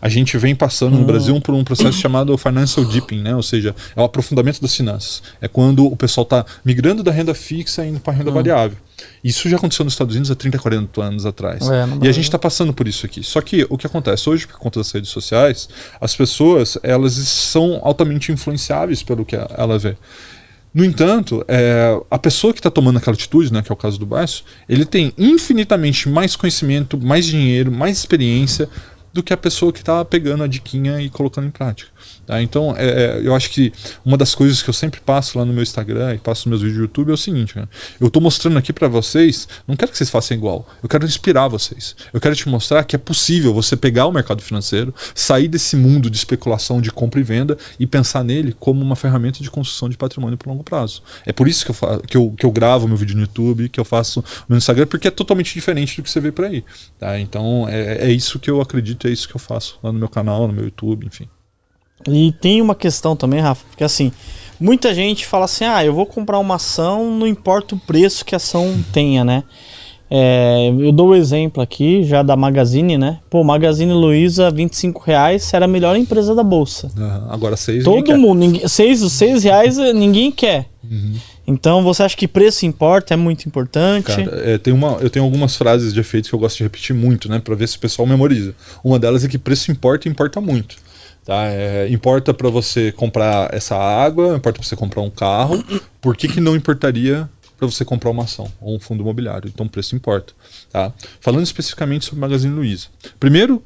A gente vem passando no Brasil por um processo chamado financial dipping, né? Ou seja, é o aprofundamento das finanças. É quando o pessoal está migrando da renda fixa e indo para a renda variável. Isso já aconteceu nos Estados Unidos há 30, 40 anos atrás. E a gente está passando por isso aqui. Só que o que acontece hoje, por conta das redes sociais, as pessoas elas são altamente influenciáveis pelo que ela vê. No entanto, a pessoa que está tomando aquela atitude, né, que é o caso do Basso, ele tem infinitamente mais conhecimento, mais dinheiro, mais experiência do que a pessoa que está pegando a diquinha e colocando em prática. Tá? Então, eu acho que uma das coisas que eu sempre passo lá no meu Instagram e passo nos meus vídeos do YouTube é o seguinte, né? Eu estou mostrando aqui para vocês, não quero que vocês façam igual, eu quero inspirar vocês. Eu quero te mostrar que é possível você pegar o mercado financeiro, sair desse mundo de especulação de compra e venda e pensar nele como uma ferramenta de construção de patrimônio para longo prazo. É por isso que eu gravo meu vídeo no YouTube, que eu faço no Instagram, porque é totalmente diferente do que você vê por aí. Tá? Então, é isso que eu acredito, é isso que eu faço lá no meu canal, no meu YouTube, enfim. E tem uma questão também, Rafa, porque assim, muita gente fala assim, eu vou comprar uma ação, não importa o preço que a ação tenha, né? Eu dou o exemplo aqui, já da Magazine, né? Pô, Magazine Luiza, R$25 era a melhor empresa da Bolsa. Agora 6 todo mundo, 6 reais ninguém quer. Então, você acha que preço importa? É muito importante? Cara, eu tenho algumas frases de efeito que eu gosto de repetir muito, né? Pra ver se o pessoal memoriza. Uma delas é que preço importa e importa muito. Tá? Importa para você comprar essa água, importa para você comprar um carro. Por que não importaria para você comprar uma ação ou um fundo imobiliário? Então o preço importa. Tá? Falando especificamente sobre Magazine Luiza. Primeiro,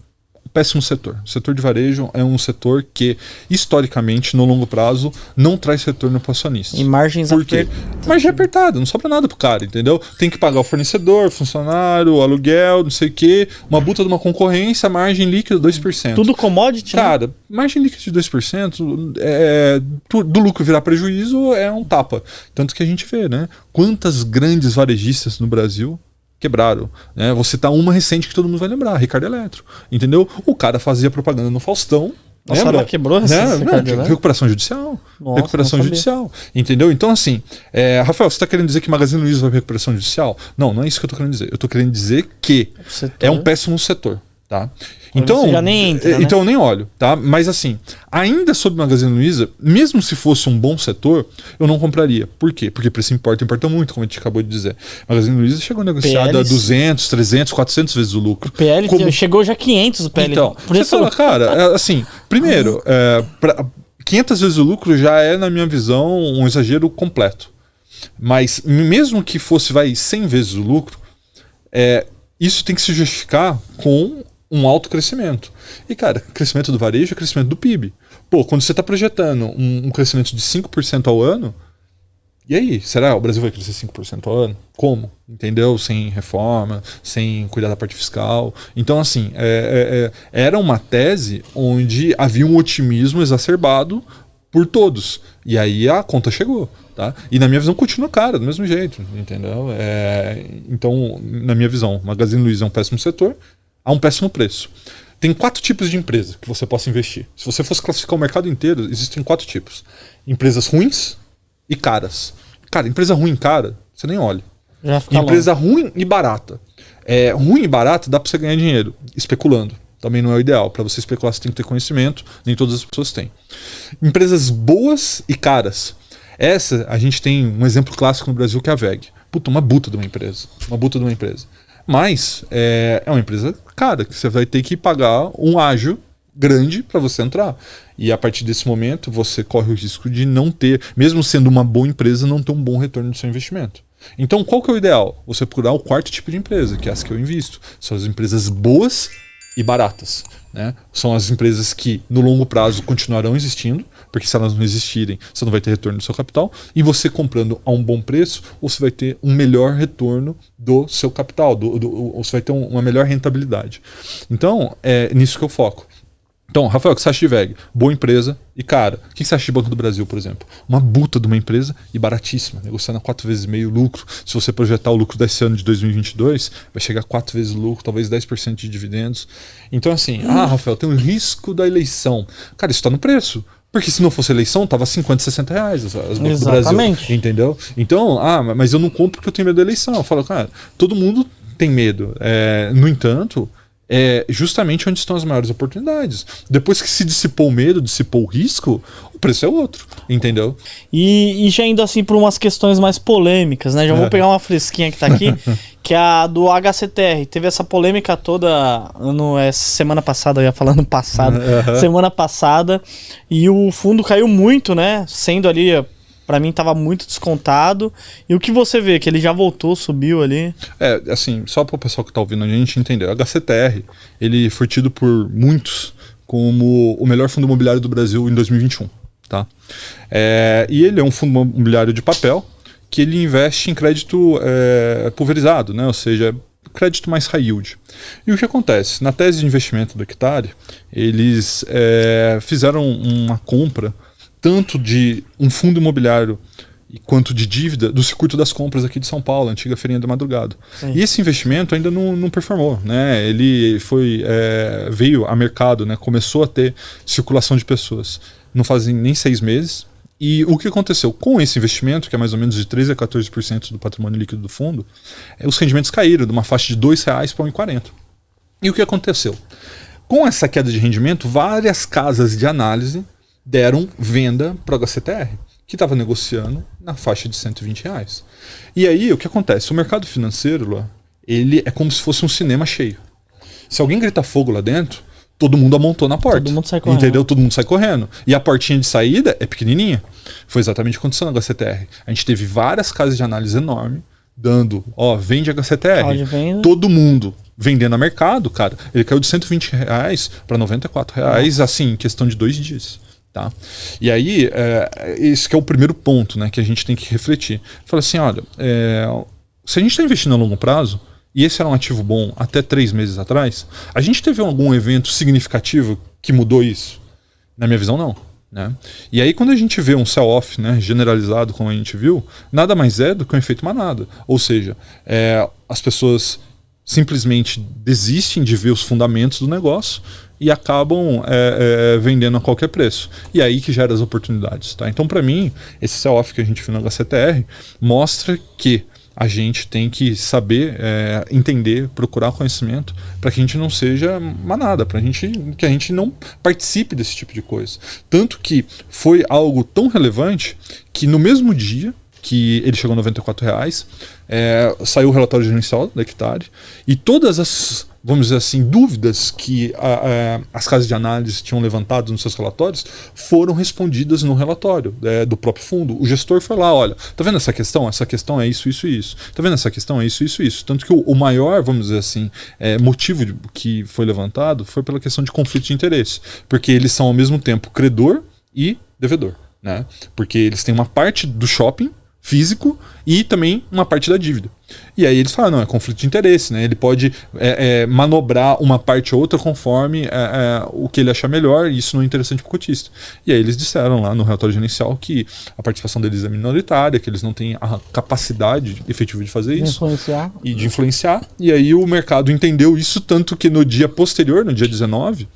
péssimo setor. O setor de varejo é um setor que, historicamente, no longo prazo, não traz retorno para o acionista. E margens apertadas. Margem apertada, não sobra nada pro cara, entendeu? Tem que pagar o fornecedor, funcionário, aluguel, não sei o quê, uma buta de uma concorrência, margem líquida 2%. Tudo commodity, cara, né? Margem líquida de 2%, do lucro virar prejuízo é um tapa. Tanto que a gente vê, né? Quantas grandes varejistas no Brasil quebraram, né? Vou citar uma recente que todo mundo vai lembrar, Ricardo Eletro, entendeu? O cara fazia propaganda no Faustão. Nossa, lembra? Ela quebrou recuperação judicial. Nossa, recuperação judicial. Entendeu? Então, assim, Rafael, você está querendo dizer que Magazine Luiza vai para recuperação judicial? Não, não é isso que eu estou querendo dizer. Eu estou querendo dizer que é um péssimo setor. Tá? Então, já nem entra, então eu nem olho, tá? Mas assim, ainda sobre Magazine Luiza, mesmo se fosse um bom setor, eu não compraria. Por quê? Porque preço importa muito, como a gente acabou de dizer. Magazine Luiza chegou a negociar a 200, 300, 400 vezes o lucro. O PL chegou já a 500 o PL. Então, você fala, cara, assim, primeiro, 500 vezes o lucro já é, na minha visão, um exagero completo. Mas mesmo que fosse, 100 vezes o lucro, isso tem que se justificar com um alto crescimento. E, cara, crescimento do varejo é crescimento do PIB. Pô, quando você está projetando um crescimento de 5% ao ano, e aí, será que o Brasil vai crescer 5% ao ano? Como? Entendeu? Sem reforma, sem cuidar da parte fiscal. Então, assim, era uma tese onde havia um otimismo exacerbado por todos. E aí a conta chegou. Tá? E na minha visão continua cara, do mesmo jeito, entendeu? Então, na minha visão, Magazine Luiza é um péssimo setor a um péssimo preço. Tem 4 tipos de empresa que você possa investir. Se você fosse classificar o mercado inteiro, existem 4 tipos. Empresas ruins e caras. Cara, empresa ruim e cara, você nem olha. Empresa ruim e barata. Ruim e barata dá para você ganhar dinheiro especulando. Também não é o ideal. Para você especular, você tem que ter conhecimento. Nem todas as pessoas têm. Empresas boas e caras. Essa, a gente tem um exemplo clássico no Brasil que é a VEG. Puta, uma buta de uma empresa. Mas é uma empresa cara, que você vai ter que pagar um ágio grande para você entrar. E a partir desse momento, você corre o risco de não ter, mesmo sendo uma boa empresa, não ter um bom retorno do seu investimento. Então, qual que é o ideal? Você procurar o 4º tipo de empresa, que é as que eu invisto. São as empresas boas e baratas. Né? São as empresas que no longo prazo continuarão existindo, porque se elas não existirem, você não vai ter retorno do seu capital, e você comprando a um bom preço, você vai ter um melhor retorno do seu capital, você vai ter uma melhor rentabilidade. Então, é nisso que eu foco. Então, Rafael, o que você acha de VEG? Boa empresa e cara. O que você acha de Banco do Brasil, por exemplo? Uma buta de uma empresa e baratíssima, negociando a 4 vezes meio lucro. Se você projetar o lucro desse ano de 2022, vai chegar a 4 vezes o lucro, talvez 10% de dividendos. Então, assim, Rafael, tem um risco da eleição. Cara, isso está no preço. Porque se não fosse eleição, tava 50, 60 reais as Banco do Brasil. Entendeu? Então, mas eu não compro porque eu tenho medo da eleição. Eu falo, cara, todo mundo tem medo. No entanto, é justamente onde estão as maiores oportunidades. Depois que se dissipou o medo, dissipou o risco, o preço é outro, entendeu? E já indo assim para umas questões mais polêmicas, né? Já vou pegar uma fresquinha que tá aqui, que é a do HCTR. Teve essa polêmica toda semana passada, eu ia falando passado, semana passada, e o fundo caiu muito, né? Sendo ali, pra mim tava muito descontado. E o que você vê? Que ele já voltou, subiu ali? Assim, só para o pessoal que tá ouvindo a gente entender, o HCTR, ele foi tido por muitos como o melhor fundo imobiliário do Brasil em 2021, tá? E ele é um fundo imobiliário de papel que ele investe em crédito pulverizado, né? Ou seja, crédito mais high yield. E o que acontece? Na tese de investimento do Hectare, eles fizeram uma compra tanto de um fundo imobiliário quanto de dívida do circuito das compras aqui de São Paulo, a antiga feirinha da madrugada. Sim. E esse investimento ainda não performou, né? Ele veio a mercado, né? Começou a ter circulação de pessoas. Não fazem nem 6 meses. E o que aconteceu? Com esse investimento, que é mais ou menos de 13% a 14% do patrimônio líquido do fundo, os rendimentos caíram de uma faixa de R$ 2,00 para R$ 1,40. E o que aconteceu? Com essa queda de rendimento, várias casas de análise deram venda para o HCTR, que estava negociando na faixa de R$120. E aí, o que acontece? O mercado financeiro, ele é como se fosse um cinema cheio. Se alguém grita fogo lá dentro, todo mundo amontou na porta. Todo mundo sai correndo. Entendeu? Todo mundo sai correndo. E a portinha de saída é pequenininha. Foi exatamente o que aconteceu no HCTR. A gente teve várias casas de análise enormes dando, vende HCTR. Todo mundo vendendo a mercado, cara. Ele caiu de R$120 para R$94, assim, em questão de 2 dias. Tá? E aí, esse que é o primeiro ponto, né, que a gente tem que refletir. Fala assim, olha, se a gente está investindo a longo prazo, e esse era um ativo bom até 3 meses atrás, a gente teve algum evento significativo que mudou isso? Na minha visão, não. Né? E aí, quando a gente vê um sell-off, né, generalizado, como a gente viu, nada mais é do que um efeito manada. Ou seja, as pessoas simplesmente desistem de ver os fundamentos do negócio e acabam vendendo a qualquer preço. E aí que gera as oportunidades. Tá? Então, para mim, esse sell-off que a gente viu no HCTR mostra que a gente tem que saber entender, procurar conhecimento para que a gente não seja manada, que a gente não participe desse tipo de coisa. Tanto que foi algo tão relevante que no mesmo dia que ele chegou a R$94, saiu o relatório gerencial da Hectare e todas as, vamos dizer assim, dúvidas que as casas de análise tinham levantado nos seus relatórios foram respondidas no relatório do próprio fundo. O gestor foi lá, olha, tá vendo essa questão? Essa questão é isso, isso e isso. Tá vendo essa questão? É isso, isso e isso. Tanto que o maior, vamos dizer assim, motivo que foi levantado foi pela questão de conflito de interesse, porque eles são ao mesmo tempo credor e devedor, né? Porque eles têm uma parte do shopping físico e também uma parte da dívida. E aí eles falam, não, é conflito de interesse, né? Ele pode manobrar uma parte ou outra conforme o que ele achar melhor, e isso não é interessante para o cotista. E aí eles disseram lá no relatório gerencial que a participação deles é minoritária, que eles não têm a capacidade efetiva de fazer isso. De influenciar. E aí o mercado entendeu isso, tanto que no dia posterior, no dia 19,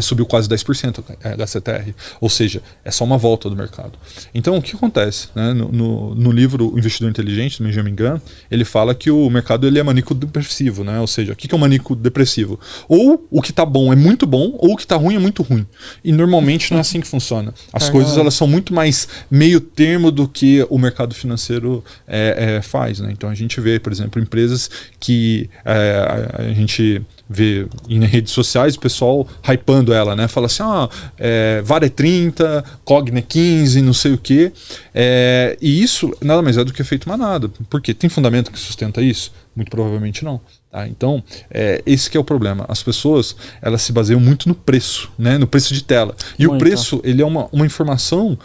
subiu quase 10% a HCTR, ou seja, é só uma volta do mercado. Então, o que acontece? Né? No livro O Investidor Inteligente, do Benjamin Graham, ele fala que o mercado ele é maníaco-depressivo, né? Ou seja, o que é um maníaco-depressivo? Ou o que está bom é muito bom, ou o que está ruim é muito ruim. E normalmente não é assim que funciona. As coisas elas são muito mais meio termo do que o mercado financeiro faz. Né? Então, a gente vê, por exemplo, empresas que a gente vê em redes sociais o pessoal hypando ela, né? Fala assim, VAR é 30, Cogna é 15, não sei o quê. E isso nada mais é do que efeito manada. Por quê? Tem fundamento que sustenta isso? Muito provavelmente não. Tá? Então, esse que é o problema. As pessoas, elas se baseiam muito no preço, né? No preço de tela. E o preço, ele é uma informação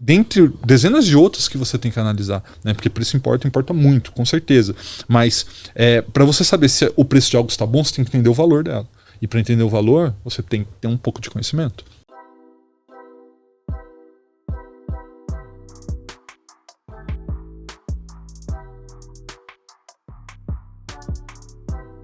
dentre dezenas de outras que você tem que analisar, né? Porque preço importa muito, com certeza. Mas para você saber se o preço de algo está bom, você tem que entender o valor dela. E para entender o valor, você tem que ter um pouco de conhecimento.